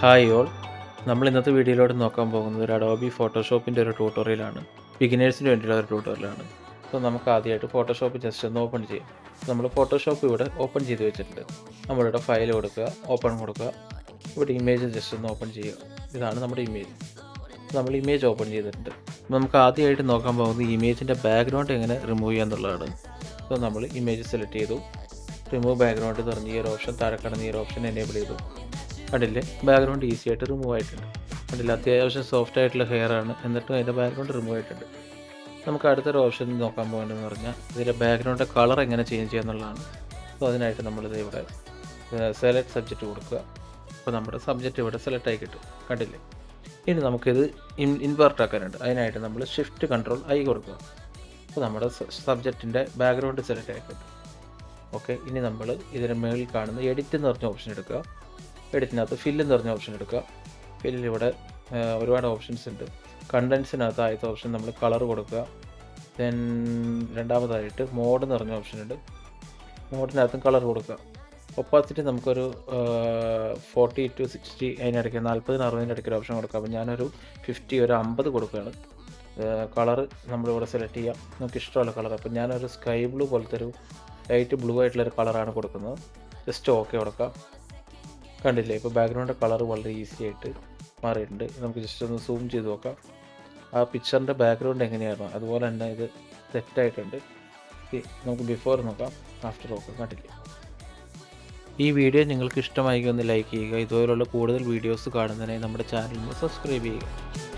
Hi all, നമ്മൾ ഇന്നത്തെ വീഡിയോയിലൂടെ നോക്കാൻ പോകുന്നത് ഒരു അഡോബി ഫോട്ടോഷോപ്പിൻ്റെ ഒരു ട്യൂട്ടോറിയലാണ്. ബിഗിനേഴ്സിന് വേണ്ടിയുള്ള ഒരു ട്യൂട്ടോറിയലാണ്. അപ്പോൾ നമുക്ക് ആദ്യമായിട്ട് ഫോട്ടോഷോപ്പ് ജസ്റ്റ് ഒന്ന് ഓപ്പൺ ചെയ്യാം. നമ്മൾ ഫോട്ടോഷോപ്പ് ഇവിടെ ഓപ്പൺ ചെയ്ത് വെച്ചിട്ടുണ്ട്. നമ്മളിവിടെ ഫയൽ കൊടുക്കുക, ഓപ്പൺ കൊടുക്കുക. ഇവിടെ ഇമേജ് ജസ്റ്റ് ഒന്ന് ഓപ്പൺ ചെയ്യുക. ഇതാണ് നമ്മുടെ ഇമേജ്. നമ്മൾ ഇമേജ് ഓപ്പൺ ചെയ്തിട്ടുണ്ട്. നമുക്ക് ആദ്യമായിട്ട് നോക്കാൻ പോകുന്നത് ഇമേജിൻ്റെ ബാക്ക്ഗ്രൗണ്ട് എങ്ങനെ റിമൂവ് ചെയ്യുക എന്നുള്ളതാണ്. അപ്പോൾ നമ്മൾ ഇമേജ് സെലക്ട് ചെയ്തു, റിമൂവ് ബാക്ക്ഗ്രൗണ്ട് പറഞ്ഞ് ഈ ഒരു ഓപ്ഷൻ താഴെ കാണുന്ന ഈ ഒരു ഓപ്ഷൻ എനേബിൾ ചെയ്തു. കണ്ടില്ലേ, ബാക്ക്ഗ്രൗണ്ട് ഈസി ആയിട്ട് റിമൂവ് ആയിട്ടുണ്ട്. കണ്ടില്ല, അത്യാവശ്യം സോഫ്റ്റ് ആയിട്ടുള്ള ഹെയർ ആണ്, എന്നിട്ടും അതിൻ്റെ ബാക്ക്ഗ്രൗണ്ട് റിമൂവ് ആയിട്ടുണ്ട്. നമുക്ക് അടുത്തൊരു ഓപ്ഷൻ നോക്കാൻ പോകേണ്ടതെന്ന് പറഞ്ഞാൽ ഇതിൻ്റെ ബാക്ക്ഗ്രൗണ്ട് കളർ എങ്ങനെ ചേഞ്ച് ചെയ്യുക എന്നുള്ളതാണ്. അപ്പോൾ അതിനായിട്ട് നമ്മളിത് ഇവിടെ സെലക്ട് സബ്ജക്റ്റ് കൊടുക്കുക. അപ്പോൾ നമ്മുടെ സബ്ജക്റ്റ് ഇവിടെ സെലക്ട് ആയി കിട്ടും. കണ്ടില്ലേ, ഇനി നമുക്കിത് ഇൻവേർട്ട് ആക്കാനുണ്ട്. അതിനായിട്ട് നമ്മൾ ഷിഫ്റ്റ് കൺട്രോൾ ഐ കൊടുക്കുക. അപ്പോൾ നമ്മുടെ സബ്ജക്റ്റിൻ്റെ ബാക്ക്ഗ്രൗണ്ട് സെലക്ട് ആയി കിട്ടും. ഓക്കെ, ഇനി നമ്മൾ ഇതിന് മുകളിൽ കാണുന്ന എഡിറ്റ് എന്ന് പറഞ്ഞ ഓപ്ഷൻ എടുക്കുക. എഡിറ്റിനകത്ത് ഫില്ല് എന്ന് പറഞ്ഞ ഓപ്ഷൻ എടുക്കുക. ഫില്ലിൽ ഇവിടെ ഒരുപാട് ഓപ്ഷൻസ് ഉണ്ട്. കണ്ടൻസിനകത്ത് ആദ്യത്തെ ഓപ്ഷൻ നമ്മൾ കളർ കൊടുക്കുക. ദെൻ രണ്ടാമതായിട്ട് മോഡ് എന്ന് പറഞ്ഞ ഓപ്ഷൻ ഉണ്ട്. മോഡിനകത്തും കളർ കൊടുക്കുക. ഒപ്പാസിറ്റി നമുക്കൊരു 40 to 60 അതിനിടയ്ക്ക് 40-60 ഇടയ്ക്ക് ഒരു ഓപ്ഷൻ കൊടുക്കുക. അപ്പോൾ ഞാനൊരു 50 ഒരു 50 കൊടുക്കുകയാണ്. കളർ നമ്മളിവിടെ സെലക്ട് ചെയ്യാം, നമുക്ക് ഇഷ്ടമുള്ള കളർ. അപ്പോൾ ഞാനൊരു സ്കൈ ബ്ലൂ പോലത്തെ ഒരു ലൈറ്റ് ബ്ലൂ ആയിട്ടുള്ളൊരു കളറാണ് കൊടുക്കുന്നത്. ജസ്റ്റ് ഓക്കെ കൊടുക്കാം. കണ്ടില്ലേ, ഇപ്പോൾ ബാക്ക്ഗ്രൗണ്ട് കളർ വളരെ ഈസി ആയിട്ട് മാറിയിട്ടുണ്ട്. നമുക്ക് ജസ്റ്റ് ഒന്ന് സൂം ചെയ്ത് നോക്കാം. ആ പിക്ചറിൻ്റെ ബാക്ക്ഗ്രൗണ്ട് എങ്ങനെയായിരുന്നു അതുപോലെ തന്നെ ഇത് സെറ്റായിട്ടുണ്ട്. നമുക്ക് ബിഫോർ നോക്കാം, ആഫ്റ്റർ നോക്കാം. കണ്ടില്ലേ, ഈ വീഡിയോ നിങ്ങൾക്ക് ഇഷ്ടമായി ഒന്ന് ലൈക്ക് ചെയ്യുക. ഇതുപോലുള്ള കൂടുതൽ വീഡിയോസ് കാണുന്നതിനായി നമ്മുടെ ചാനലിന് സബ്സ്ക്രൈബ് ചെയ്യുക.